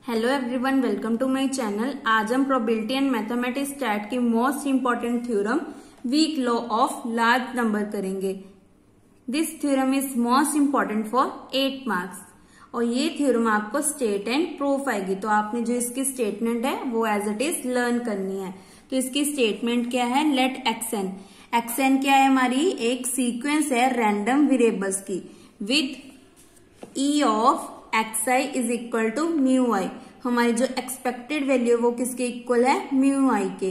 Hello everyone, welcome to my channel. आज हम probability and mathematics stat की most important theorem weak law of large number करेंगे। This theorem is most important for 8 marks और ये theorem आपको state and proof आएगी। तो आपने जो इसकी स्टेटमेंट है वो एज इट इज लर्न करनी है। तो इसकी स्टेटमेंट क्या है? लेट एक्सएन, एक्सएन क्या है? हमारी एक सीक्वेंस है रैंडम वेरिएबल्स की with E of xi is equal to mu i. हमारी जो एक्सपेक्टेड वैल्यू है वो किसके इक्वल है? म्यू आई के।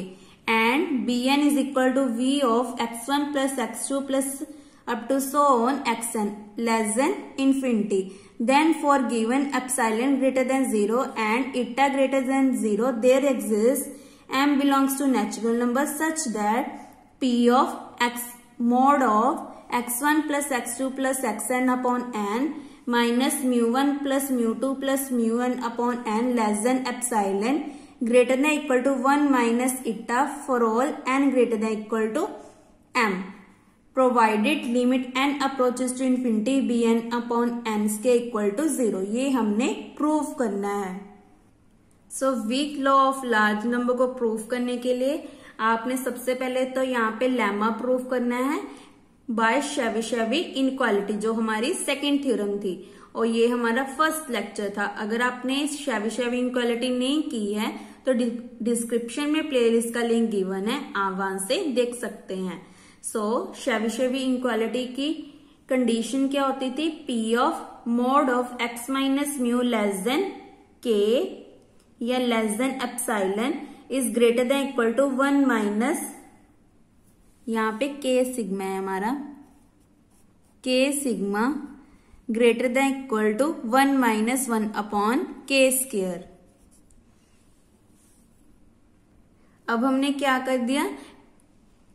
And bn is equal to v of x1 plus x2 plus up to so on xn less than infinity. Then for given epsilon greater than 0 and eta greater than 0 there exist m belongs to natural number such that p of x mod of x1 plus x2 plus xn upon n minus mu one plus mu two plus mu one upon n less than epsilon greater than equal to 1 minus eta for all n greater than equal to m provided limit n approaches to infinity b n upon n k equal to 0। ये हमने prove करना है। So weak law of large number को prove करने के लिए आपने सबसे पहले तो यहाँ पे लेमा प्रूव करना है बाय शेबीशेवी इनइक्वालिटी, जो हमारी सेकंड थ्योरम थी और ये हमारा फर्स्ट लेक्चर था। अगर आपने शेबीशेवी इनइक्वालिटी नहीं की है तो डिस्क्रिप्शन में प्लेलिस्ट का लिंक गिवन है, आप वहां से देख सकते हैं। सो शेबीशेवी इनइक्वालिटी की कंडीशन क्या होती थी? P of mod of x minus mu less than k या less than epsilon is greater than equal to 1 minus, यहाँ पे के सिग्मा है हमारा, k sigma greater than equal to 1 minus 1 upon k square. अब हमने क्या कर दिया?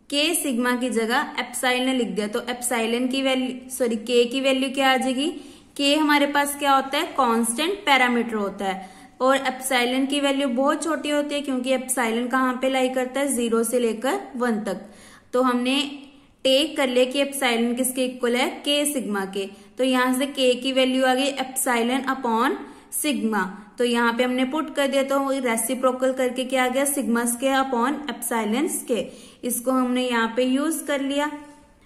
के सिग्मा की जगह एप्सिलॉन लिख दिया। तो एप्सिलॉन की वैल्यू के की वैल्यू क्या आ जाएगी? के हमारे पास क्या होता है? कांस्टेंट पैरामीटर होता है और एप्सिलॉन की वैल्यू बहुत छोटी होती है क्योंकि एप्सिलॉन कहाँ पे लाई करता है? 0 से लेकर 1 तक। तो हमने टेक कर लिया कि एप्सिलॉन किसके इक्वल है? के सिग्मा के। तो यहां से के की वैल्यू आ गई एप्सिलॉन अपॉन सिग्मा। तो यहाँ पे हमने पुट कर दिया तो रेसिप्रोकल करके क्या आ गया? Sigma square upon epsilon square. इसको हमने यहाँ पे यूज कर लिया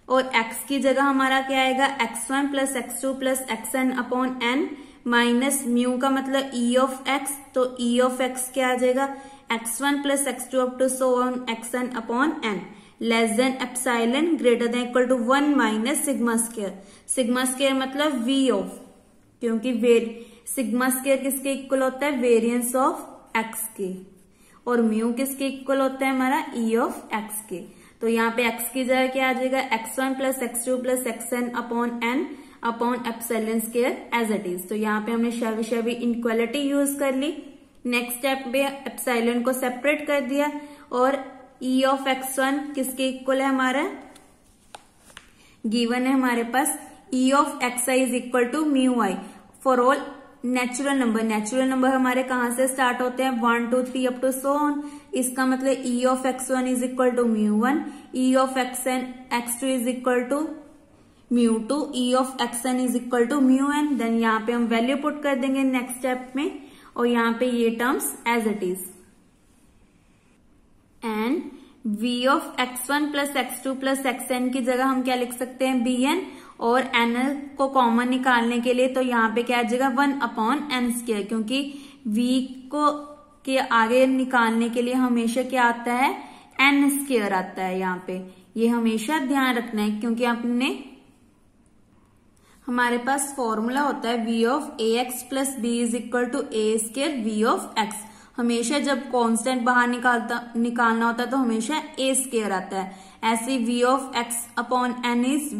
और x की जगह हमारा क्या आएगा? x1 plus x2 plus xn upon n minus mu का मतलब e ऑफ x। तो e ऑफ x क्या आ जाएगा? x1 plus x2 up to so on xn upon n less than epsilon greater than equal to 1 minus sigma square. Sigma square मतलब v of, क्योंकि sigma square किसके equal होता है? Variance of x के। और म्यू किसके equal होता है? हमारा e ऑफ x के। तो यहाँ पे x की जगह क्या आ जाएगा? x1 plus x2 plus xn upon n upon epsilon square as it is. तो यहाँ पे हमने शेबीशेवी इनइक्वालिटी यूज कर ली। नेक्स्ट स्टेप पे एप्सिलॉन को सेपरेट कर दिया और e ऑफ x1 किसके इक्वल है? हमारा गिवन है हमारे पास e of xi is equal to mu i for all natural number. Natural number हमारे कहां से स्टार्ट होते हैं? 1 2 3 अप टू सो ऑन। इसका मतलब e of x1 is equal to mu 1, e of x2 is equal to mu 2, e of xn is equal to mu n। Then यहाँ पे हम वैल्यू पुट कर देंगे नेक्स्ट स्टेप में और यहाँ पे ये terms as it is. And v of x1 plus x2 plus xn की जगह हम क्या लिख सकते हैं? bn और n को कॉमन निकालने के लिए तो यहाँ पे क्या आ जाएगा? 1 अपॉन n स्क्वायर, क्योंकि v को के आगे निकालने के लिए हमेशा क्या आता है? n स्क्वायर आता है। यहाँ पे ये हमेशा ध्यान रखना है क्योंकि आपने हमारे पास फॉर्मूला होता है v of ax plus b is equal to a square v of x। हमेशा जब कांस्टेंट बाहर निकालना होता है तो हमेशा a स्क्वायर आता है। ऐसे v of x upon n is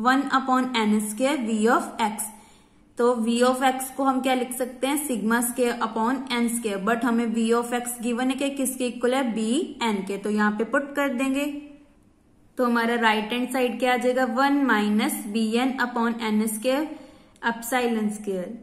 1 upon n square v of x। तो v ऑफ x को हम क्या लिख सकते हैं? Sigma square upon n square. But हमें v ऑफ x गिवन है कि किसके इक्वल है? b n के। तो यहाँ पे पुट कर देंगे तो हमारा राइट हैंड साइड क्या आ जाएगा? 1 minus bn upon n square epsilon square.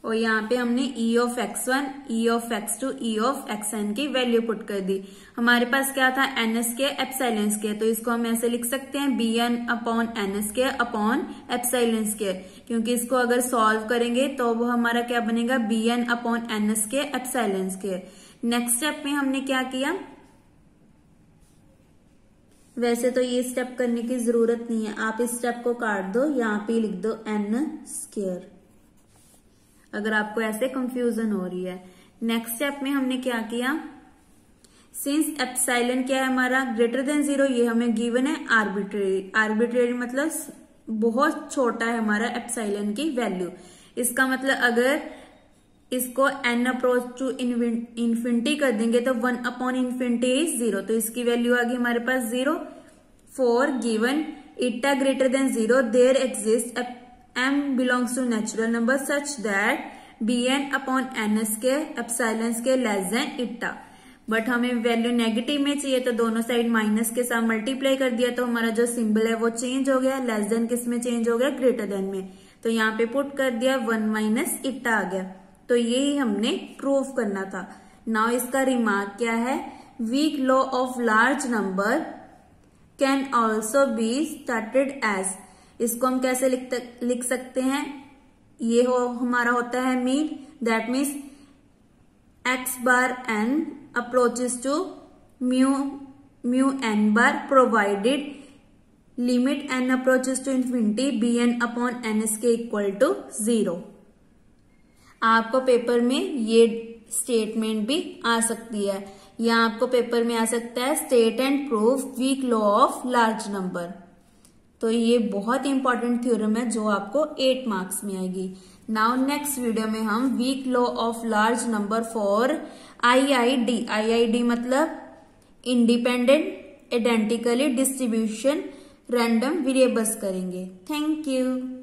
और यहाँ पे हमने ई of x1, E of x2, E of xn की वैल्यू पुट कर दी। हमारे पास क्या था, एन स्क्वायर एप्सिलॉन स्क्वायर, तो इसको हम ऐसे लिख सकते हैं bn upon n square upon epsilon square, क्योंकि इसको अगर सॉल्व करेंगे तो वो हमारा क्या बनेगा, bn upon n square epsilon square. Next step में हमने क्या किया, वैसे तो ये स्टेप करने की जरूरत नहीं है, आप इस स्टेप को काट दो, यहाँ पे लिख दो एन स्क्वायर, अगर आपको ऐसे कंफ्यूजन हो रही है। नेक्स्ट स्टेप में हमने क्या किया, सिंस एप्सिलॉन क्या है हमारा, ग्रेटर देन 0, ये हमें गिवन है आर्बिट्रेरी। आर्बिट्रेरी मतलब बहुत छोटा है हमारा एप्सिलॉन की वैल्यू। इसका मतलब अगर इसको n अप्रोच टू इन्फिनिटी कर देंगे तो 1 अपॉन इन्फिनिटी इज 0, तो इसकी वैल्यू आ गई हमारे पास 0। For given eta greater than 0 there exist m belongs to natural number such that bn upon n square epsilon square less than इटा। बट हमें वैल्यू नेगेटिव में चाहिए तो दोनों साइड माइनस के साथ मल्टीप्लाई कर दिया, तो हमारा जो सिंबल है वो चेंज हो गया, लेस देन किस में चेंज हो गया, ग्रेटर देन में। तो यहाँ पे पुट कर दिया 1 माइनस इटा आ गया। तो यही हमने प्रूव करना था। नाउ इसका रिमार्क क्या है, weak law of large number can also be started as, इसको हम कैसे लिख सकते हैं, ये हमारा होता है mean, that means x bar n approaches to mu n bar provided limit n approaches to infinity bn upon n के इक्वल टू 0। आपको पेपर में ये स्टेटमेंट भी आ सकती है, या आपको पेपर में आ सकता है state and prove weak law of large number. तो ये बहुत इंपॉर्टेंट थ्योरम है जो आपको 8 मार्क्स में आएगी। नाउ नेक्स्ट वीडियो में हम weak law of large number for IID, IID मतलब independent identically distribution random variables करेंगे। Thank you.